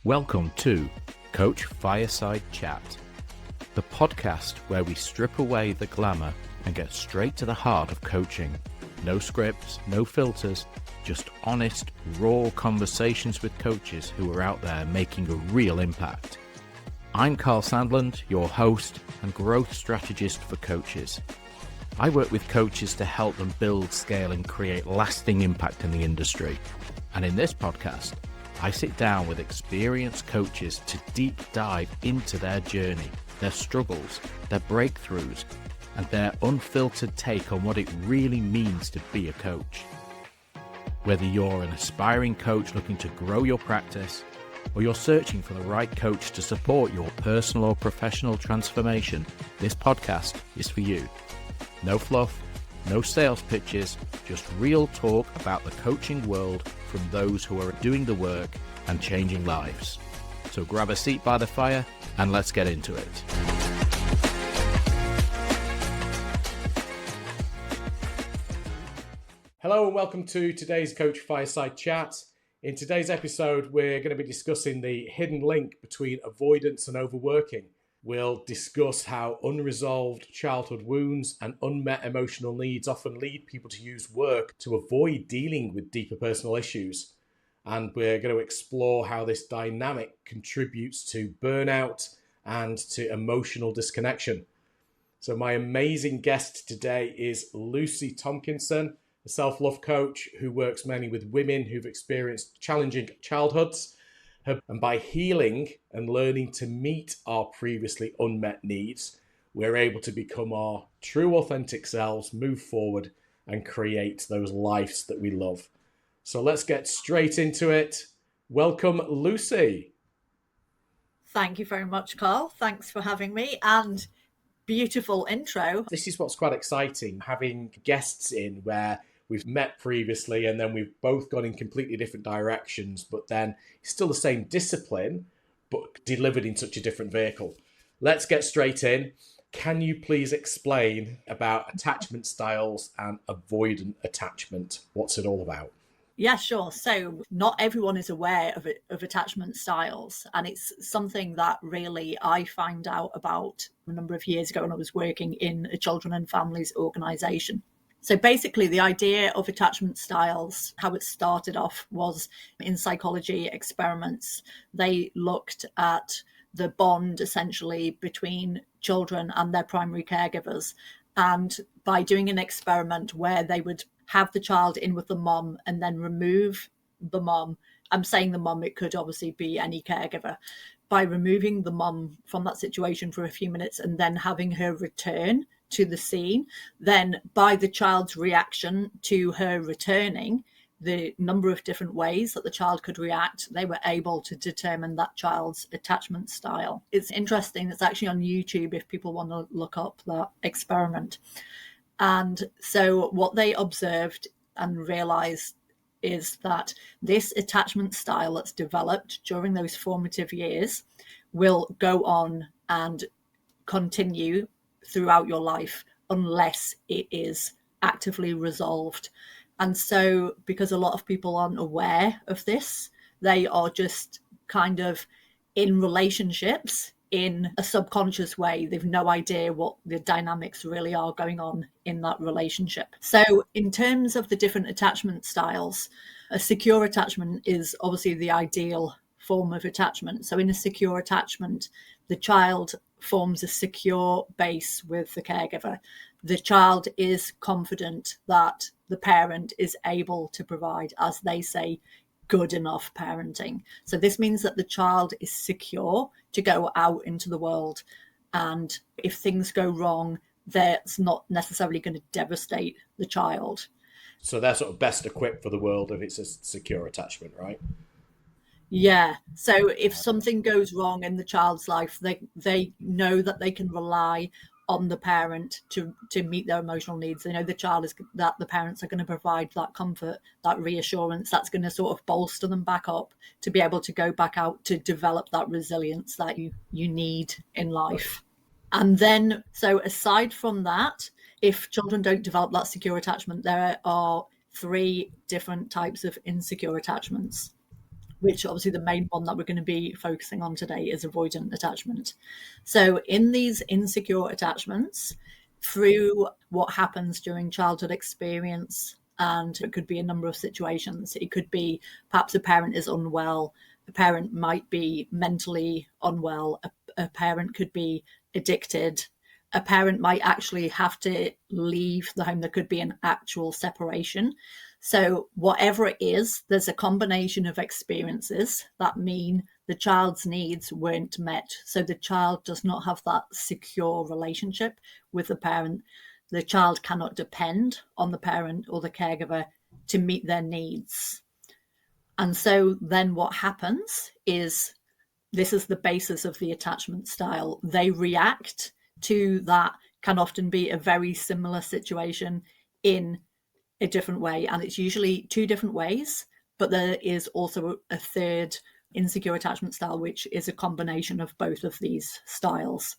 Welcome to Coach Fireside Chat, the podcast where we strip away the glamour and get straight to the heart of coaching. No scripts, no filters, just honest, raw conversations with coaches who are out there making a real impact. I'm Karl Sandland, your host and growth strategist for coaches. I work with coaches to help them build, scale, and create lasting impact in the industry. And in this podcast, I sit down with experienced coaches to deep dive into their journey, their struggles, their breakthroughs, and their unfiltered take on what it really means to be a coach. Whether you're an aspiring coach looking to grow your practice, or you're searching for the right coach to support your personal or professional transformation, this podcast is for you. No fluff, no sales pitches, just real talk about the coaching world from those who are doing the work and changing lives. So grab a seat by the fire and let's get into it. Hello and welcome to today's Coach Fireside Chat. In today's episode, we're going to be discussing the hidden link between avoidance and overworking. We'll discuss how unresolved childhood wounds and unmet emotional needs often lead people to use work to avoid dealing with deeper personal issues. And we're going to explore how this dynamic contributes to burnout and to emotional disconnection. So my amazing guest today is Lucy Tomkinson, a self-love coach who works mainly with women who've experienced challenging childhoods. And by healing and learning to meet our previously unmet needs, we're able to become our true authentic selves, move forward and create those lives that we love. So let's get straight into it. Welcome, Lucy. Thank you very much, Karl. Thanks for having me and beautiful intro. This is what's quite exciting, having guests in where we've met previously and then we've both gone in completely different directions, but then it's still the same discipline, but delivered in such a different vehicle. Let's get straight in. Can you please explain about attachment styles and avoidant attachment? What's it all about? Yeah, sure. So not everyone is aware of attachment styles. And it's something that really I found out about a number of years ago when I was working in a children and families organisation. So basically, the idea of attachment styles, how it started off was in psychology experiments. They looked at the bond essentially between children and their primary caregivers. And by doing an experiment where they would have the child in with the mom and then remove the mom, I'm saying the mom, it could obviously be any caregiver, by removing the mom from that situation for a few minutes and then having her return to the scene, then by the child's reaction to her returning, the number of different ways that the child could react, they were able to determine that child's attachment style. It's interesting, it's actually on YouTube if people want to look up that experiment. And so what they observed and realized is that this attachment style that's developed during those formative years will go on and continue throughout your life unless it is actively resolved. And so because a lot of people aren't aware of this, they are just kind of in relationships in a subconscious way. They've no idea what the dynamics really are going on in that relationship. So in terms of the different attachment styles, a secure attachment is obviously the ideal form of attachment. So in a secure attachment, the child forms a secure base with the caregiver. The child is confident that the parent is able to provide, as they say, good enough parenting. So this means that the child is secure to go out into the world. And if things go wrong, that's not necessarily going to devastate the child. So they're sort of best equipped for the world if it's a secure attachment, right? Yeah. So if something goes wrong in the child's life, they know that they can rely on the parent to meet their emotional needs. They know that the parents are going to provide that comfort, that reassurance, that's going to sort of bolster them back up to be able to go back out to develop that resilience that you need in life. And then, so aside from that, if children don't develop that secure attachment, there are 3 different types of insecure attachments. which obviously the main one that we're going to be focusing on today is avoidant attachment. So in these insecure attachments, through what happens during childhood experience, and it could be a number of situations. It could be perhaps a parent is unwell, a parent might be mentally unwell, a parent could be addicted, a parent might actually have to leave the home. There could be an actual separation. So whatever it is, there's a combination of experiences that mean the child's needs weren't met. So the child does not have that secure relationship with the parent. The child cannot depend on the parent or the caregiver to meet their needs. And so then what happens is, this is the basis of the attachment style. They react to that, can often be a very similar situation in a different way. And it's usually two different ways, but there is also a third insecure attachment style, which is a combination of both of these styles.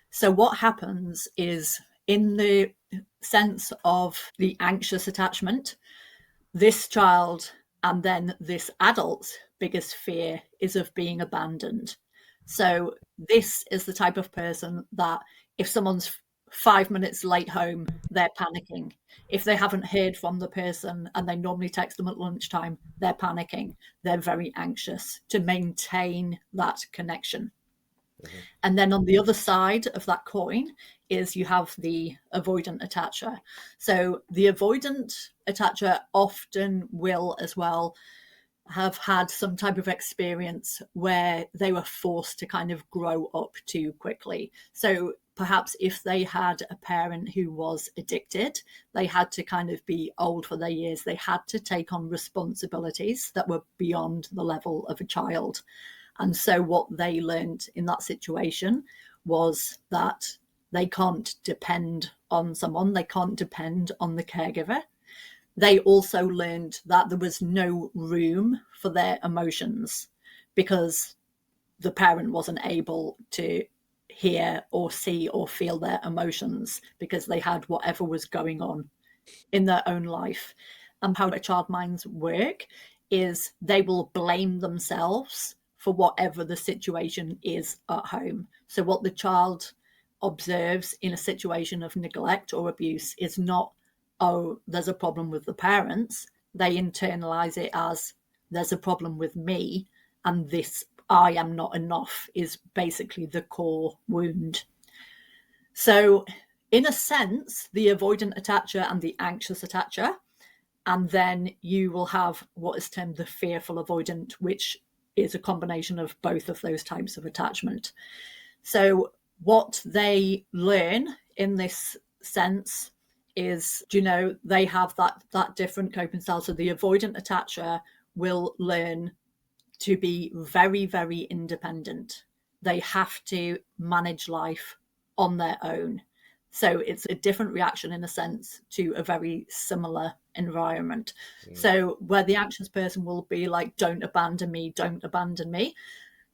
So what happens is, in the sense of the anxious attachment, this child and then this adult's biggest fear is of being abandoned. So this is the type of person that if someone's 5 minutes late home, they're panicking. If they haven't heard from the person and they normally text them at lunchtime, they're panicking. They're very anxious to maintain that connection. Mm-hmm. And then on the other side of that coin is you have the avoidant attacher. So the avoidant attacher often will as well have had some type of experience where they were forced to kind of grow up too quickly. So perhaps if they had a parent who was addicted, they had to kind of be old for their years. They had to take on responsibilities that were beyond the level of a child. And so what they learned in that situation was that they can't depend on someone. They can't depend on the caregiver. They also learned that there was no room for their emotions because the parent wasn't able to hear or see or feel their emotions because they had whatever was going on in their own life. And how child minds work is they will blame themselves for whatever the situation is at home. So what the child observes in a situation of neglect or abuse is not, oh, there's a problem with the parents. They internalize it as, there's a problem with me, and this I am not enough is basically the core wound. So in a sense, the avoidant attacher and the anxious attacher, and then you will have what is termed the fearful avoidant, which is a combination of both of those types of attachment. So what they learn in this sense is, they have that different coping style. So the avoidant attacher will learn to be very, very independent. They have to manage life on their own. So it's a different reaction in a sense to a very similar environment. So where the anxious person will be like, don't abandon me, don't abandon me.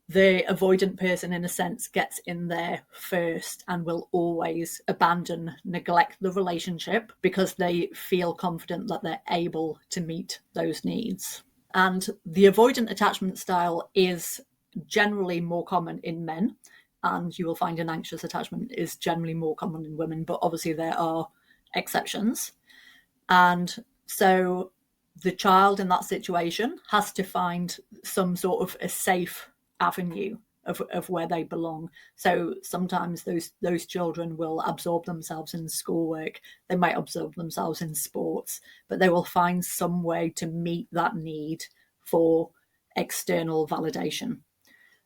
The avoidant person, in a sense, gets in there first and will always abandon, neglect the relationship because they feel confident that they're able to meet those needs. And the avoidant attachment style is generally more common in men, and you will find an anxious attachment is generally more common in women, but obviously there are exceptions. And so the child in that situation has to find some sort of a safe avenue of where they belong. So sometimes those children will absorb themselves in schoolwork. They might absorb themselves in sports, but they will find some way to meet that need for external validation.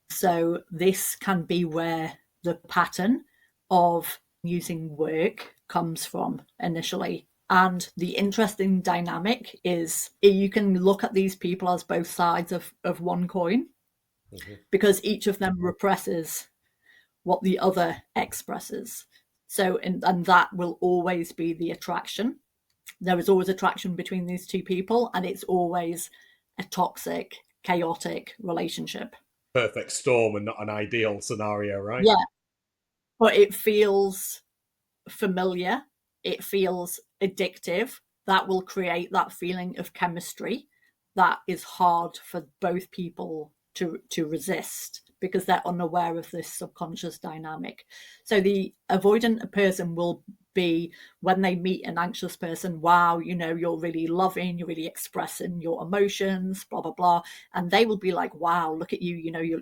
So this can be where the pattern of using work comes from initially. And the interesting dynamic is you can look at these people as both sides of one coin, because each of them represses what the other expresses. So, and that will always be the attraction. There is always attraction between these two people, and it's always a toxic, chaotic relationship. Perfect storm and not an ideal scenario, right? Yeah. But it feels familiar. It feels addictive. That will create that feeling of chemistry that is hard for both people to resist, because they're unaware of this subconscious dynamic. So the avoidant person will be, when they meet an anxious person, wow, you're really loving, you're really expressing your emotions, blah blah blah, and they will be like, wow, look at you,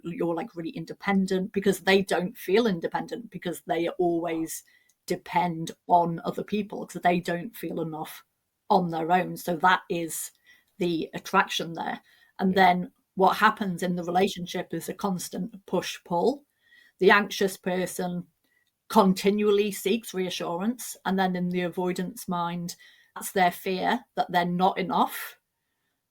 you're like really independent, because they don't feel independent, because they always depend on other people, because they don't feel enough on their own. So that is the attraction there. And then what happens in the relationship is a constant push-pull. The anxious person continually seeks reassurance, and then in the avoidance mind, that's their fear that they're not enough.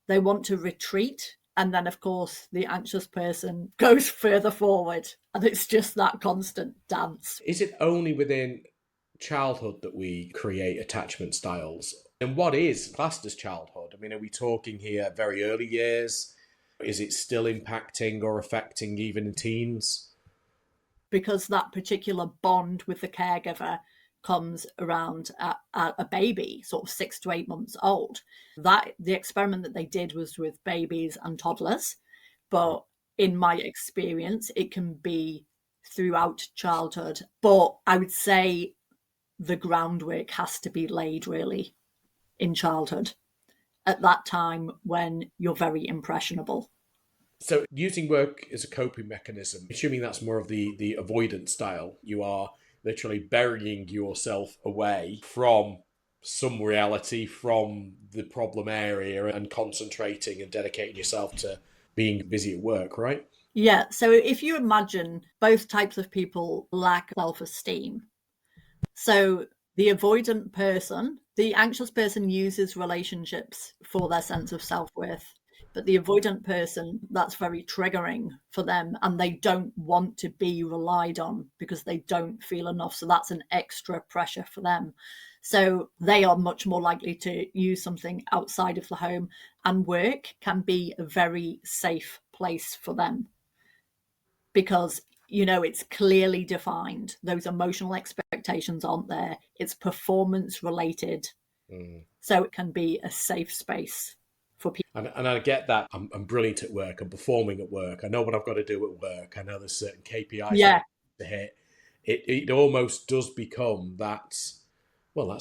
They want to retreat, and then of course the anxious person goes further forward, and it's just that constant dance. Is it only within childhood that we create attachment styles? And what is classed as childhood? I mean, are we talking here very early years? Is it still impacting or affecting even in teens? Because that particular bond with the caregiver comes around at a baby, sort of 6 to 8 months old. That the experiment that they did was with babies and toddlers, but in my experience, it can be throughout childhood. But I would say the groundwork has to be laid really in childhood, at that time when you're very impressionable. So using work as a coping mechanism, assuming that's more of the avoidance style, you are literally burying yourself away from some reality, from the problem area, and concentrating and dedicating yourself to being busy at work, right? Yeah, so if you imagine, both types of people lack self-esteem. So the avoidant person, the anxious person uses relationships for their sense of self-worth, but the avoidant person, that's very triggering for them, and they don't want to be relied on because they don't feel enough. So that's an extra pressure for them. So they are much more likely to use something outside of the home, and work can be a very safe place for them because it's clearly defined. Those emotional expectations aren't there. It's performance related. So it can be a safe space for people. And I get that. I'm brilliant at work. I'm performing at work. I know what I've got to do at work. I know there's certain KPIs to hit. It almost does become that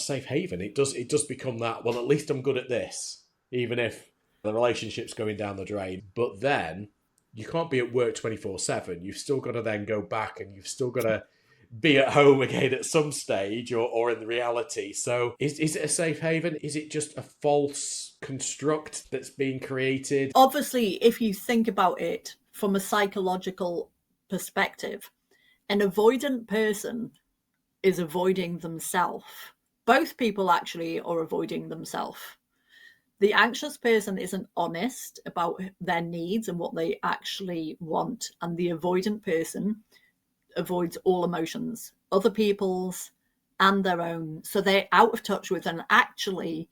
safe haven. It does become that, well, at least I'm good at this, even if the relationship's going down the drain. But then you can't be at work 24/7. You've still got to then go back, and you've still got to be at home again at some stage, or in the reality. So is it a safe haven? Is it just a false construct that's being created? Obviously, if you think about it from a psychological perspective, an avoidant person is avoiding themselves. Both people actually are avoiding themselves. The anxious person isn't honest about their needs and what they actually want, and the avoidant person avoids all emotions, other people's and their own. So they're out of touch with, and actually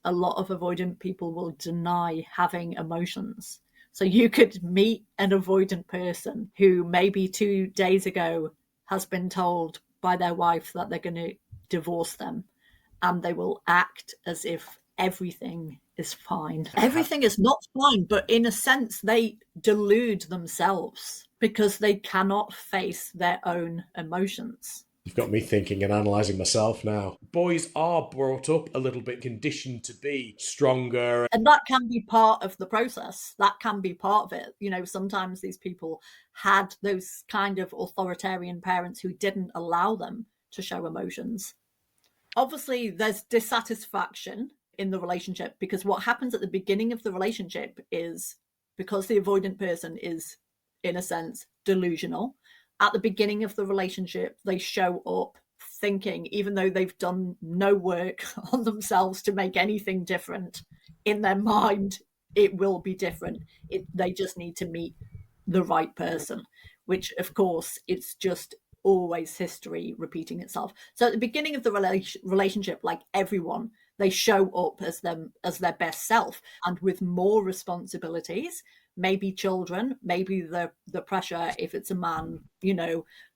a lot of avoidant people will deny having emotions. So you could meet an avoidant person who maybe 2 days ago has been told by their wife that they're going to divorce them, and they will act as if everything is fine. Everything is not fine, but in a sense, they delude themselves because they cannot face their own emotions. You've got me thinking and analysing myself now. Boys are brought up a little bit conditioned to be stronger. And that can be part of the process. That can be part of it. Sometimes these people had those kind of authoritarian parents who didn't allow them to show emotions. Obviously, there's dissatisfaction in the relationship, because what happens at the beginning of the relationship is, because the avoidant person is, in a sense, delusional, at the beginning of the relationship, they show up thinking, even though they've done no work on themselves to make anything different, in their mind, it will be different. They just need to meet the right person, which, of course, it's just always history repeating itself. So at the beginning of the relationship, like everyone, they show up as their best self, and with more responsibilities, maybe children, maybe the pressure, if it's a man,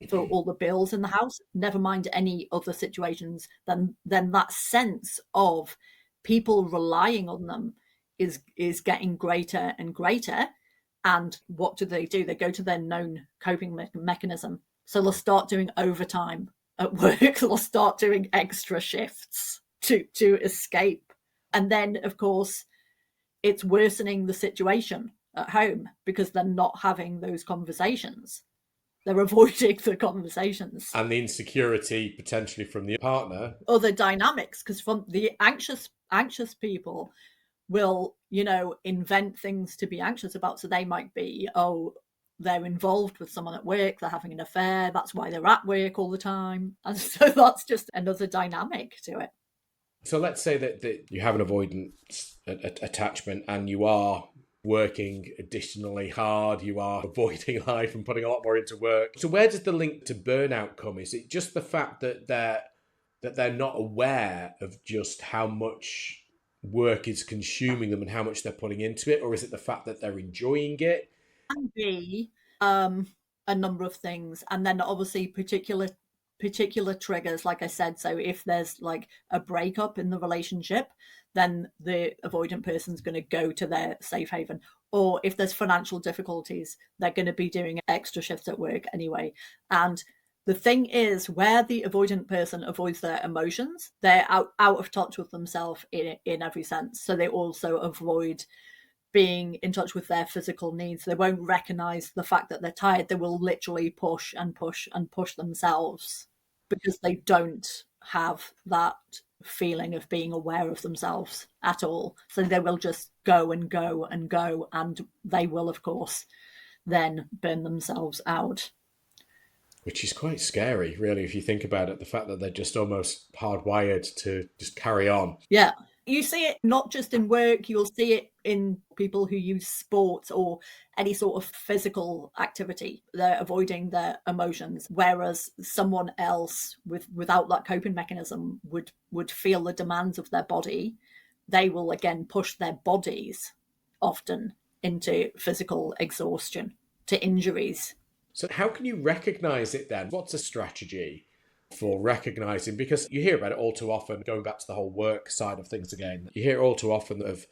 for all the bills in the house, never mind any other situations, then that sense of people relying on them is getting greater and greater. And what do? They go to their known coping mechanism. So they'll start doing overtime at work. They'll start doing extra shifts to escape. And then, of course, it's worsening the situation at home because they're not having those conversations. They're avoiding the conversations. And the insecurity potentially from the partner. Other dynamics, because from the anxious people will, invent things to be anxious about. So they might be, they're involved with someone at work, they're having an affair, that's why they're at work all the time. And so that's just another dynamic to it. So let's say that you have an avoidant attachment and you are working additionally hard, you are avoiding life and putting a lot more into work. So where does the link to burnout come? Is it just the fact that they're not aware of just how much work is consuming them and how much they're putting into it? Or is it the fact that they're enjoying it? Can be a number of things. And then obviously particular triggers, like I said. So if there's like a breakup in the relationship, then the avoidant person's going to go to their safe haven. Or if there's financial difficulties, they're going to be doing extra shifts at work anyway. And the thing is, where the avoidant person avoids their emotions, they're out of touch with themselves in every sense. So they also avoid being in touch with their physical needs. They won't recognize the fact that they're tired. They will literally push and push and push themselves because they don't have that feeling of being aware of themselves at all. So they will just go and go and go, and they will, of course, then burn themselves out. Which is quite scary, really, if you think about it, the fact that they're just almost hardwired to just carry on. Yeah. You see it not just in work, you'll see it in people who use sports or any sort of physical activity. They're avoiding their emotions, whereas someone else without that coping mechanism would feel the demands of their body. They will, again, push their bodies often into physical exhaustion, to injuries. So how can you recognize it then? What's a strategy for recognizing? Because you hear about it all too often, going back to the whole work side of things again. You hear all too often of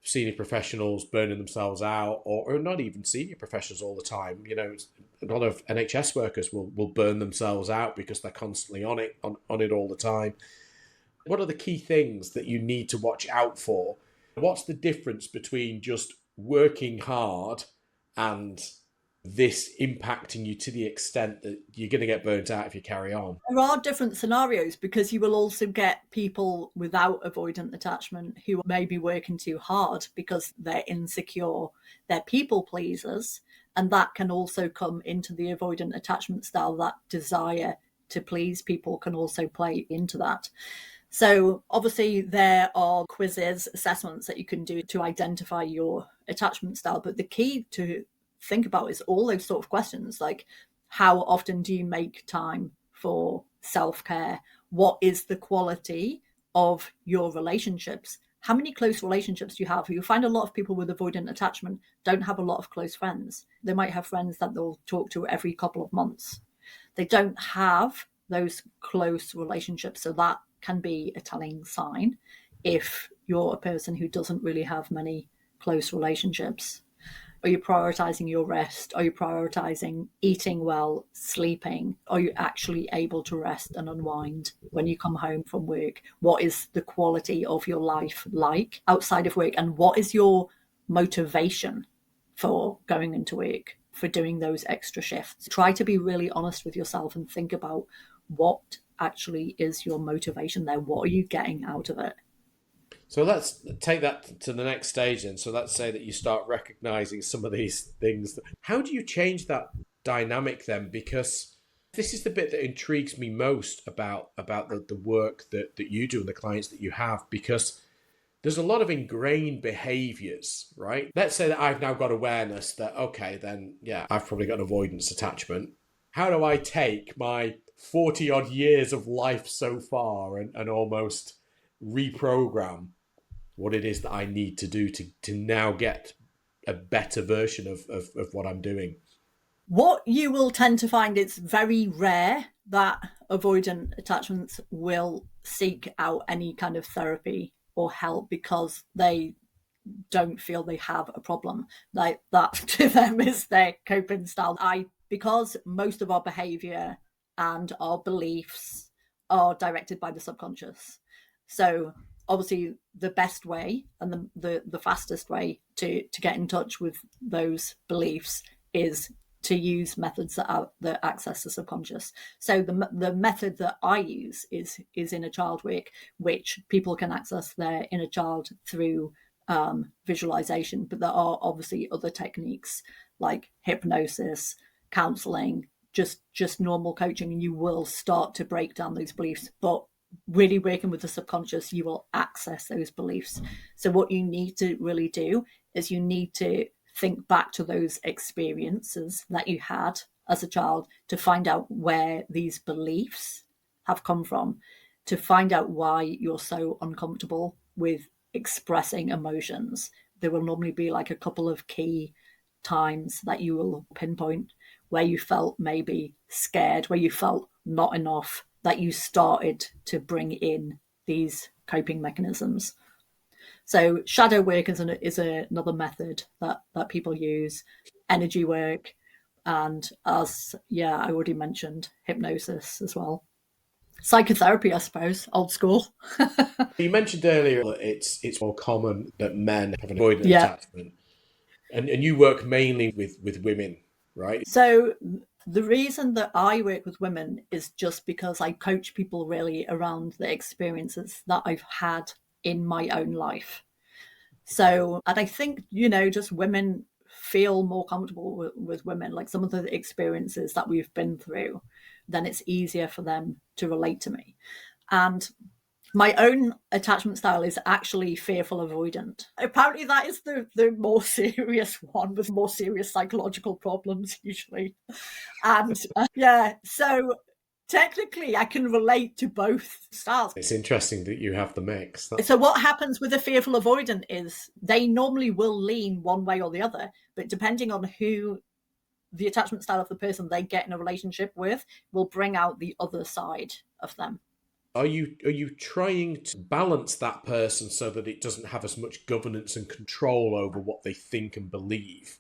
senior professionals burning themselves out, or not even senior professionals all the time. A lot of NHS workers will burn themselves out because they're constantly on it all the time. What are the key things that you need to watch out for? What's the difference between just working hard and this impacting you to the extent that you're going to get burnt out if you carry on? There are different scenarios, because you will also get people without avoidant attachment who may be working too hard because they're insecure, they're people pleasers, and that can also come into the avoidant attachment style. That desire to please people can also play into that. So obviously there are quizzes, assessments that you can do to identify your attachment style, but the key to think about is all those sort of questions, like how often do you make time for self-care? What is the quality of your relationships? How many close relationships do you have? You'll find a lot of people with avoidant attachment don't have a lot of close friends. They might have friends that they'll talk to every couple of months. They don't have those close relationships. So that can be a telling sign if you're a person who doesn't really have many close relationships. Are you prioritizing your rest? Are you prioritizing eating well, sleeping? Are you actually able to rest and unwind when you come home from work? What is the quality of your life like outside of work? And what is your motivation for going into work, for doing those extra shifts? Try to be really honest with yourself and think about what actually is your motivation there. What are you getting out of it? So let's take that to the next stage then. So let's say that you start recognizing some of these things. How do you change that dynamic then? Because this is the bit that intrigues me most about the work that you do and the clients that you have, because there's a lot of ingrained behaviors, right? Let's say that I've now got awareness that, okay, then, yeah, I've probably got an avoidance attachment. How do I take my 40 odd years of life so far and almost reprogram what it is that I need to do to now get a better version of what I'm doing? What you will tend to find, it's very rare that avoidant attachments will seek out any kind of therapy or help because they don't feel they have a problem. Like that to them is their coping style. Because most of our behavior and our beliefs are directed by the subconscious. So obviously the best way and the fastest way to get in touch with those beliefs is to use methods that access the subconscious. So the method that I use is inner child work, which people can access their inner child through visualization. But there are obviously other techniques like hypnosis, counseling, just normal coaching, and you will start to break down those beliefs. But really working with the subconscious, you will access those beliefs. So what you need to really do is you need to think back to those experiences that you had as a child to find out where these beliefs have come from, to find out why you're so uncomfortable with expressing emotions. There will normally be like a couple of key times that you will pinpoint where you felt maybe scared, where you felt not enough, that you started to bring in these coping mechanisms. So shadow work is another method that people use, energy work, and as I already mentioned, hypnosis as well. Psychotherapy, I suppose, old school. You mentioned earlier that it's more common that men have an avoidant attachment, and you work mainly with women, right? So the reason that I work with women is just because I coach people really around the experiences that I've had in my own life. So, and I think, just women feel more comfortable with women, like some of the experiences that we've been through, then it's easier for them to relate to me. And my own attachment style is actually fearful avoidant. Apparently that is the more serious one with more serious psychological problems usually. And so technically I can relate to both styles. It's interesting that you have the mix. So what happens with a fearful avoidant is they normally will lean one way or the other, but depending on who the attachment style of the person they get in a relationship with will bring out the other side of them. Are you trying to balance that person so that it doesn't have as much governance and control over what they think and believe?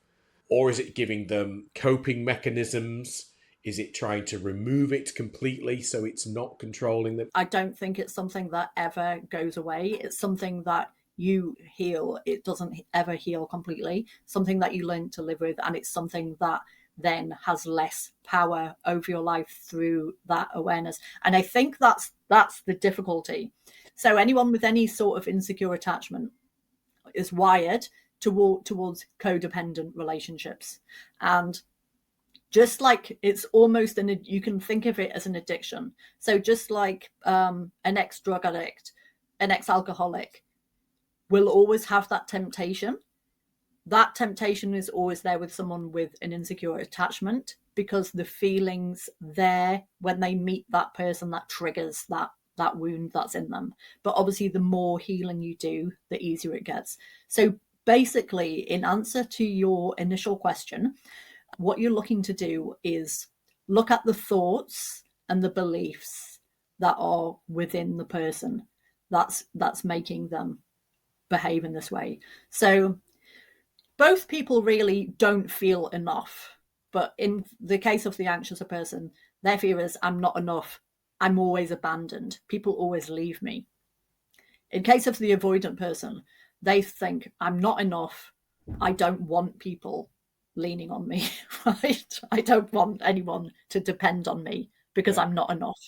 Or is it giving them coping mechanisms? Is it trying to remove it completely so it's not controlling them? I don't think it's something that ever goes away. It's something that you heal. It doesn't ever heal completely. Something that you learn to live with, and it's something that then has less power over your life through that awareness. And I think that's the difficulty. So anyone with any sort of insecure attachment is wired towards codependent relationships. And just like it's almost you can think of it as an addiction. So just like an ex-drug addict, an ex-alcoholic will always have that temptation. That temptation is always there with someone with an insecure attachment, because the feelings there when they meet that person, that triggers that wound that's in them. But obviously the more healing you do, the easier it gets. So basically, in answer to your initial question, what you're looking to do is look at the thoughts and the beliefs that are within the person that's making them behave in this way. So both people really don't feel enough. But in the case of the anxious person, their fear is, I'm not enough. I'm always abandoned. People always leave me. In case of the avoidant person, they think, I'm not enough. I don't want people leaning on me, right? I don't want anyone to depend on me because I'm not enough.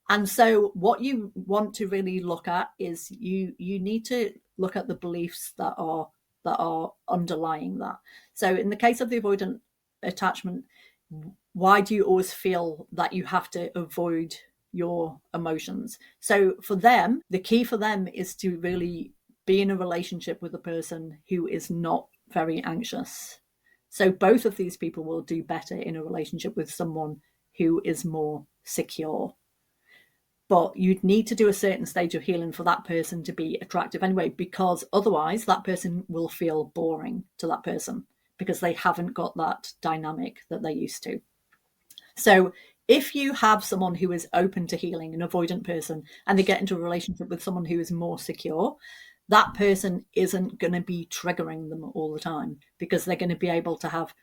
And so what you want to really look at is you need to look at the beliefs that are underlying that. So in the case of the avoidant attachment, why do you always feel that you have to avoid your emotions? So for them, the key for them is to really be in a relationship with a person who is not very anxious. So both of these people will do better in a relationship with someone who is more secure. But you'd need to do a certain stage of healing for that person to be attractive anyway, because otherwise that person will feel boring to that person because they haven't got that dynamic that they used to. So if you have someone who is open to healing, an avoidant person, and they get into a relationship with someone who is more secure, that person isn't going to be triggering them all the time, because they're going to be able to have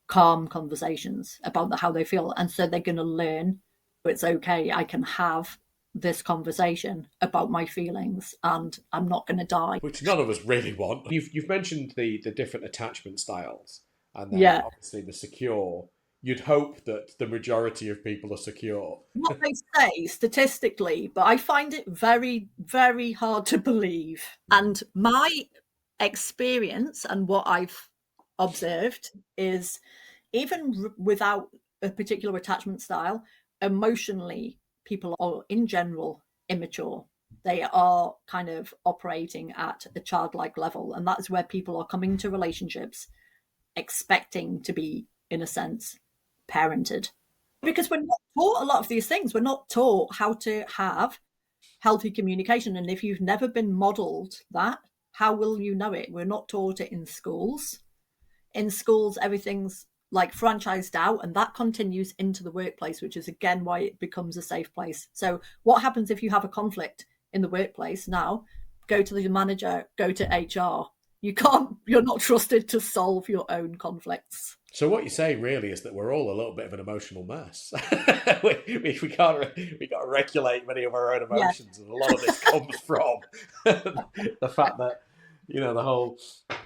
calm conversations about how they feel. And so they're going to learn it's okay, I can have this conversation about my feelings and I'm not going to die. Which none of us really want. You've mentioned the different attachment styles, and then Yeah. obviously the secure. You'd hope that the majority of people are secure. What they say statistically, but I find it very, very hard to believe. And my experience and what I've observed is, even without a particular attachment style, emotionally, people are in general immature. They are kind of operating at a childlike level. And that's where people are coming to relationships expecting to be, in a sense, parented. Because we're not taught a lot of these things. We're not taught how to have healthy communication. And if you've never been modeled that, how will you know it? We're not taught it in schools. In schools, everything's like franchised out, and that continues into the workplace, which is again why it becomes a safe place. So what happens if you have a conflict in the workplace? Now go to the manager, go to HR. You're not trusted to solve your own conflicts. So what you're saying really is that we're all a little bit of an emotional mess. we can't regulate many of our own emotions, and a lot of this comes from the fact that, you know, the whole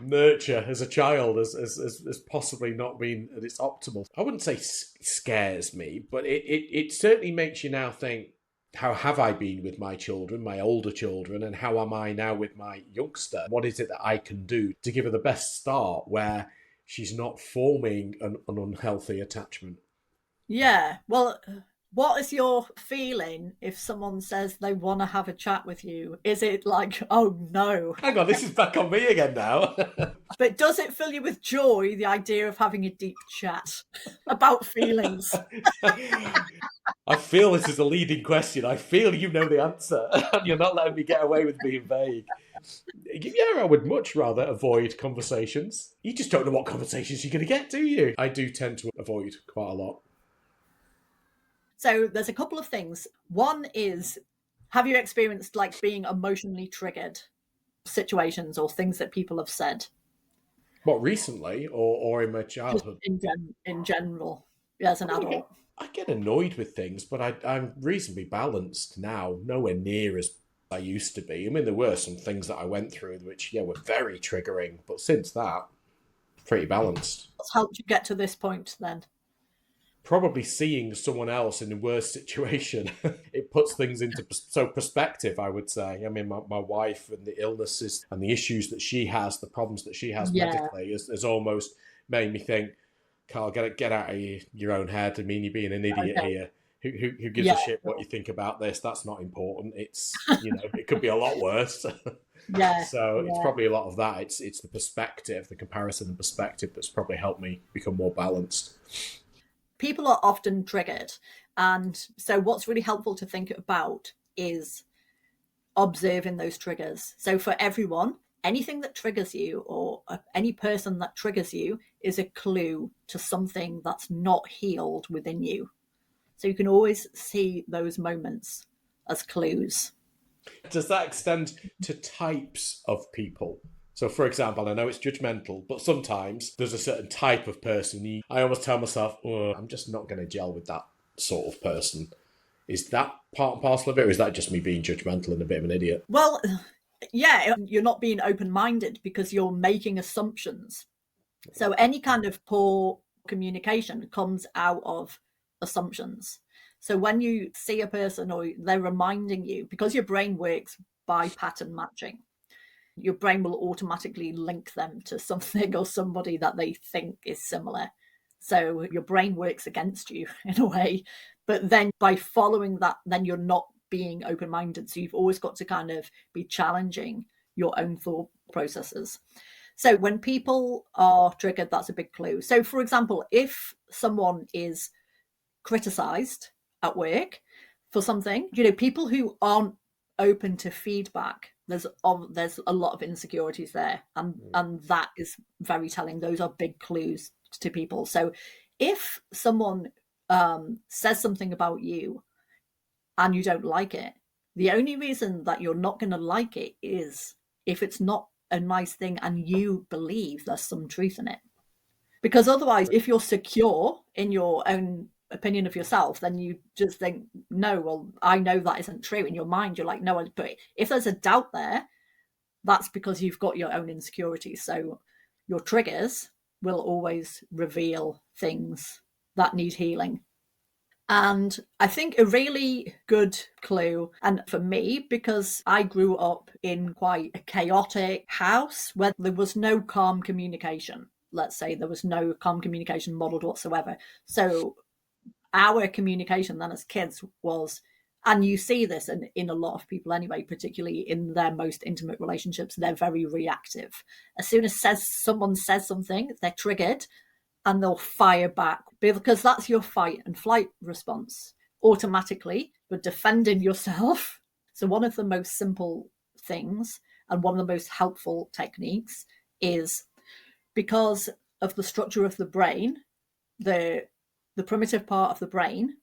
nurture as a child has possibly not been at its optimal. I wouldn't say scares me, but it certainly makes you now think, how have I been with my children, my older children, and how am I now with my youngster? What is it that I can do to give her the best start where she's not forming an unhealthy attachment? Yeah, well, what is your feeling if someone says they want to have a chat with you? Is it like, oh no? Hang on, this is back on me again now. But does it fill you with joy, the idea of having a deep chat about feelings? I feel this is a leading question. I feel you know the answer, and you're not letting me get away with being vague. Yeah, I would much rather avoid conversations. You just don't know what conversations you're going to get, do you? I do tend to avoid quite a lot. So there's a couple of things. One is, have you experienced like being emotionally triggered situations or things that people have said? What, recently or in my childhood? In general, as an adult. I get annoyed with things, but I'm reasonably balanced now. Nowhere near as I used to be. I mean, there were some things that I went through which, were very triggering. But since that, pretty balanced. What's helped you get to this point then? Probably seeing someone else in a worse situation. It puts things into perspective, I would say. I mean, my wife and the illnesses and the issues that she has, the problems that she has medically, has almost made me think, Karl, get out of your own head. I mean, you're being an idiot here. Who gives a shit what you think about this? That's not important. It's, it could be a lot worse. It's probably a lot of that. It's the perspective, the comparison and perspective that's probably helped me become more balanced. People are often triggered. And so what's really helpful to think about is observing those triggers. So for everyone, anything that triggers you or any person that triggers you is a clue to something that's not healed within you. So you can always see those moments as clues. Does that extend to types of people? So, for example, I know it's judgmental, but sometimes there's a certain type of person. I almost tell myself, I'm just not going to gel with that sort of person. Is that part and parcel of it, or is that just me being judgmental and a bit of an idiot? Well, yeah, you're not being open-minded because you're making assumptions. So any kind of poor communication comes out of assumptions. So when you see a person or they're reminding you, because your brain works by pattern matching, your brain will automatically link them to something or somebody that they think is similar. So your brain works against you in a way. But then by following that, then you're not being open-minded. So you've always got to kind of be challenging your own thought processes. So when people are triggered, that's a big clue. So for example, if someone is criticized at work for something, people who aren't open to feedback, there's a lot of insecurities there, and that is very telling. Those are big clues to people. So if someone says something about you and you don't like it, the only reason that you're not going to like it is if it's not a nice thing and you believe there's some truth in it. Because otherwise, if you're secure in your own opinion of yourself, then you just think, no, well, I know that isn't true. In your mind, you're like, no, but if there's a doubt there, that's because you've got your own insecurities. So your triggers will always reveal things that need healing. And I think a really good clue, and for me, because I grew up in quite a chaotic house where there was no calm communication. Let's say there was no calm communication modeled whatsoever. So our communication then as kids was, and you see this in a lot of people anyway, particularly in their most intimate relationships, they're very reactive. As soon as someone says something, they're triggered and they'll fire back, because that's your fight and flight response. Automatically, you're defending yourself. So one of the most simple things and one of the most helpful techniques is, because of the structure of the brain, the primitive part of the brain,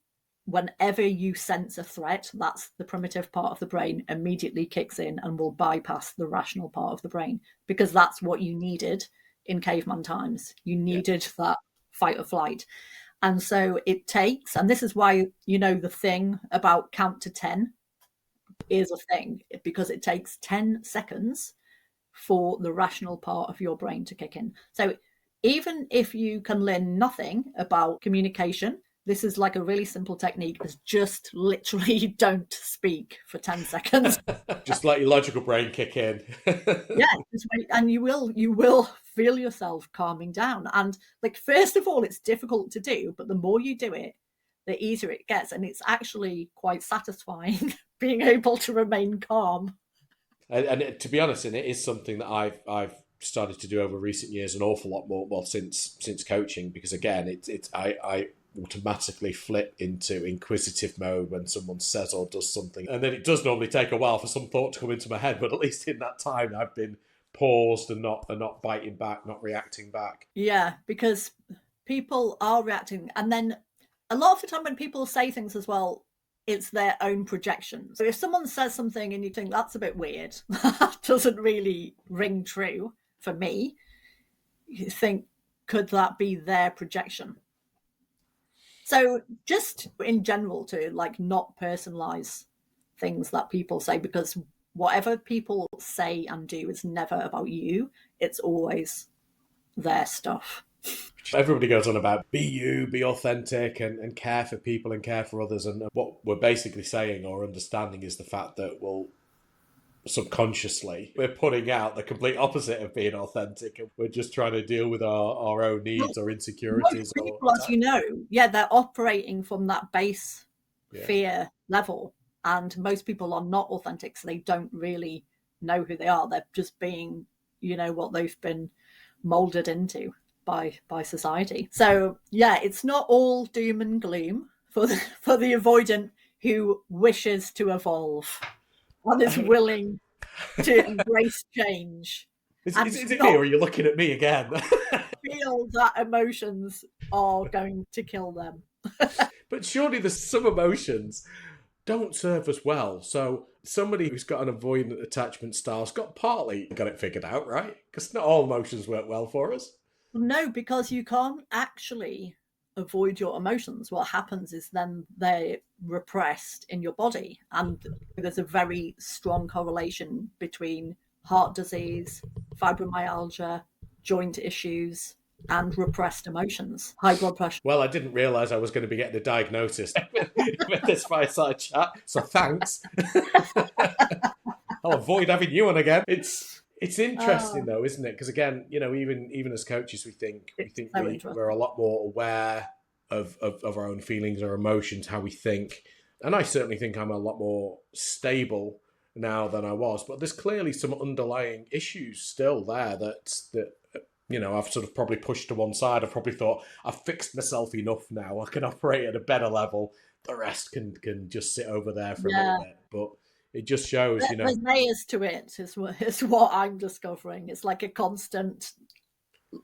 whenever you sense a threat, that's the primitive part of the brain immediately kicks in and will bypass the rational part of the brain, because that's what you needed in caveman times. You needed that fight or flight. And so it takes, and this is why, the thing about count to 10 is a thing, because it takes 10 seconds for the rational part of your brain to kick in. So even if you can learn nothing about communication, this is like a really simple technique, is just literally don't speak for 10 seconds. Just let your logical brain kick in. Yeah, and you will feel yourself calming down. And like, first of all, it's difficult to do, but the more you do it, the easier it gets. And it's actually quite satisfying being able to remain calm. And to be honest, and it is something that I've started to do over recent years an awful lot more, well, since coaching, because again, I automatically flip into inquisitive mode when someone says or does something, and then it does normally take a while for some thought to come into my head, but at least in that time I've been paused and not biting back, not reacting back. Yeah, because people are reacting, and then a lot of the time when people say things as well, it's their own projection. So if someone says something and you think that's a bit weird, that doesn't really ring true for me, you think, could that be their projection? So just in general, to like not personalize things that people say, because whatever people say and do is never about you. It's always their stuff. Everybody goes on about be you, be authentic, and care for people and care for others. And what we're basically saying or understanding is the fact that, well, subconsciously, we're putting out the complete opposite of being authentic, and we're just trying to deal with our own needs or insecurities. Most people, as you know, they're operating from that base fear level, and most people are not authentic, so they don't really know who they are. They're just being, what they've been molded into by society. So it's not all doom and gloom for the avoidant who wishes to evolve and is willing to embrace change. Is it me, or are you looking at me again? Feel that emotions are going to kill them. But surely there's some emotions don't serve us well. So somebody who's got an avoidant attachment style's got it figured out, right? Because not all emotions work well for us. No, because you can't actually avoid your emotions. What happens is then they're repressed in your body. And there's a very strong correlation between heart disease, fibromyalgia, joint issues, and repressed emotions, high blood pressure. Well, I didn't realise I was going to be getting a diagnosis with this fireside chat, so thanks. I'll avoid having you on again. It's interesting though, isn't it? Because again, even as coaches, we think we're a lot more aware of our own feelings, our emotions, how we think. And I certainly think I'm a lot more stable now than I was. But there's clearly some underlying issues still there that I've sort of probably pushed to one side. I've probably thought I've fixed myself enough now. I can operate at a better level. The rest can just sit over there for a little bit. But it just shows, There's layers to it, is what I'm discovering. It's like a constant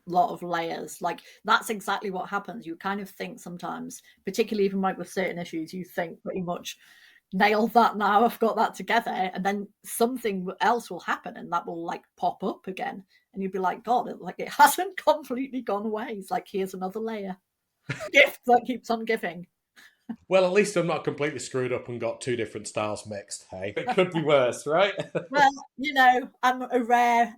lot of layers. Like, that's exactly what happens. You kind of think sometimes, particularly even like with certain issues, you think pretty much nailed that now, I've got that together, and then something else will happen and that will like pop up again, and you'd be like, God, it hasn't completely gone away. It's like, here's another layer. Gift that keeps on giving. Well, at least I'm not completely screwed up and got two different styles mixed. Hey, it could be worse, right? Well, I'm a rare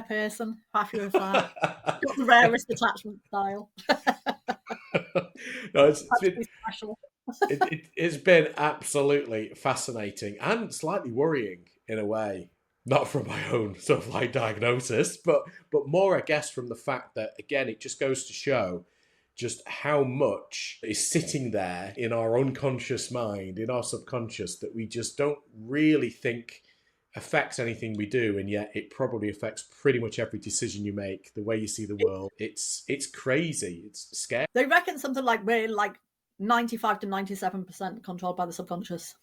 person. Happy with that. Got the rarest attachment style. No, it's been, special. it's been absolutely fascinating and slightly worrying in a way. Not from my own sort of like diagnosis, but more, I guess, from the fact that, again, it just goes to show just how much is sitting there in our unconscious mind, in our subconscious, that we just don't really think affects anything we do, and yet it probably affects pretty much every decision you make, the way you see the world. It's crazy. It's scary. They reckon something like we're like 95 to 97% controlled by the subconscious.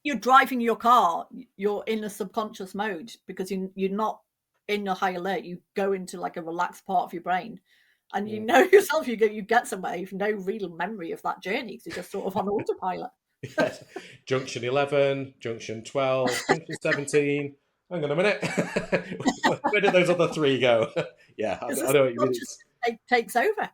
You're driving your car, you're in a subconscious mode because you're not in a high alert. You go into like a relaxed part of your brain. And you know yourself, you get somewhere, you've no real memory of that journey because you're just sort of on autopilot. Yes. Junction 11, Junction 12, Junction 17. Hang on a minute. Where did those other three go? Yeah, I know what you mean. It takes over.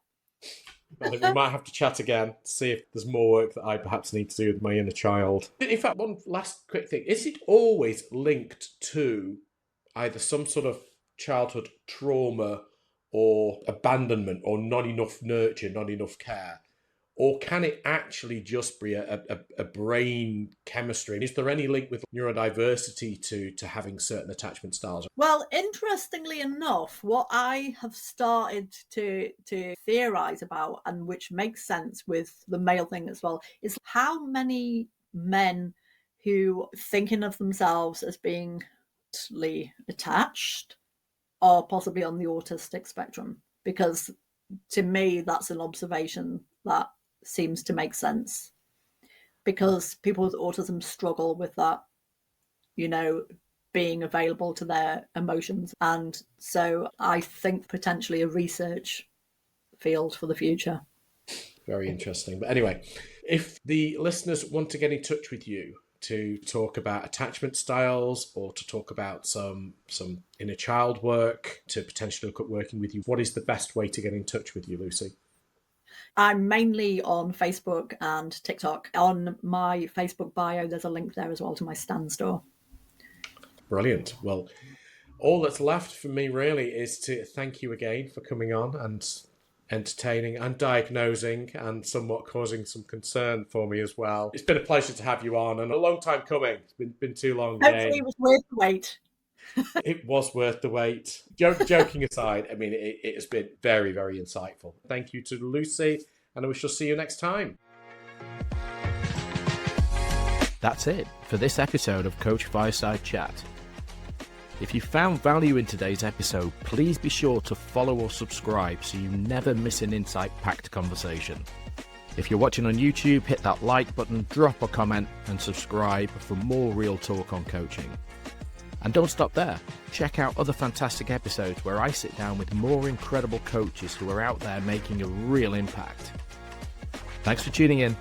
I think we might have to chat again to see if there's more work that I perhaps need to do with my inner child. In fact, one last quick thing. Is it always linked to either some sort of childhood trauma or abandonment or not enough nurture, not enough care? Or can it actually just be a brain chemistry? And is there any link with neurodiversity to having certain attachment styles? Well, interestingly enough, what I have started to theorize about, and which makes sense with the male thing as well, is how many men who thinking of themselves as being attached are possibly on the autistic spectrum, because to me that's an observation that seems to make sense, because people with autism struggle with that, being available to their emotions. And so I think potentially a research field for the future. Very interesting. But anyway, if the listeners want to get in touch with you to talk about attachment styles or to talk about some inner child work, to potentially look at working with you, what is the best way to get in touch with you, Lucy? I'm mainly on Facebook and TikTok. On my Facebook bio, there's a link there as well to my Stan store. Brilliant. Well, all that's left for me really is to thank you again for coming on and entertaining and diagnosing and somewhat causing some concern for me as well. It's been a pleasure to have you on, and a long time coming. It's been too long. Hopefully it was worth the wait. It was worth the wait. Joking aside, I mean, it has been very, very insightful. Thank you to Lucy, and we shall see you next time. That's it for this episode of Coach Fireside Chat. If you found value in today's episode, please be sure to follow or subscribe so you never miss an insight-packed conversation. If you're watching on YouTube, hit that like button, drop a comment, and subscribe for more real talk on coaching. And don't stop there. Check out other fantastic episodes where I sit down with more incredible coaches who are out there making a real impact. Thanks for tuning in.